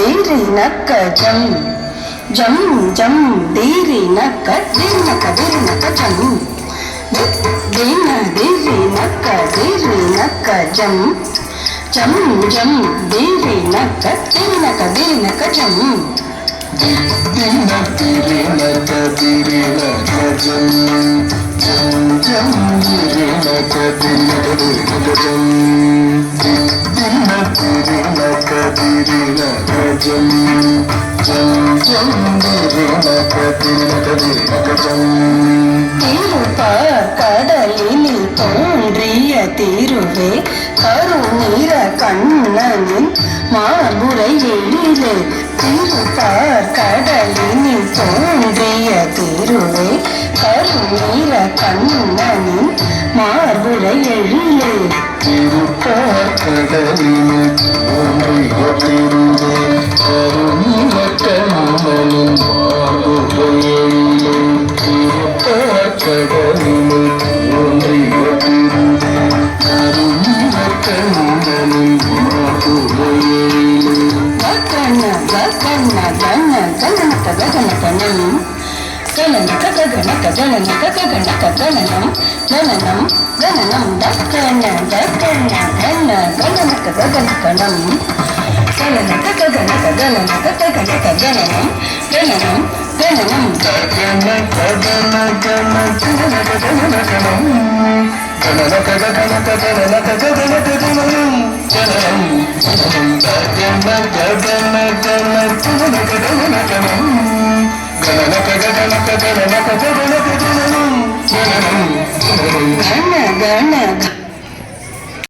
diri naka jam jam jam diri naka diri naka jam diri naka jam jam jam diri naka jam diri naka jam jam jam diri naka jam திருப்பார் கடலினில் தோன்றிய திருவே கருநீர கண்ணனின் மார்புரை எழிலே திருப்பார் கடலினில் தோன்றிய திருவே கருநீர கண்ணனின் மார்புரை எழிலே திருப்பார் கடலினில் தோன்றிய திருவே கருநீர கண்ணனின் மார்புரை எழிலே திருப்பார் கடலினில் தோன்றிய திருவே கருநீர கண்ணனின் மார்புரை எழிலே கண்ண கண்ண கண்ண கண்ண கண்ண கண்ணம் கணனக கணக ஜனனக கணக ஜனனம் ஜனனம் ஜனனம் தக்கன தக்கன கண்ண கணனக கணக்கணம் கணனக கணக ஜனனக கணக ஜனனம் ஜனனம் ஜனனம் கணன கணன கண ஜனனக ஜனனகணம் கணனக கணக ஜனனக ஜனனக ஜனனம் ஜனனம் ஜனனம் கணன கணன கண ஜனனக ஜனனகணம் கணனக கணக ஜனனக ஜனனக ஜனனம் ஜனனம் ஜனனம் கண கண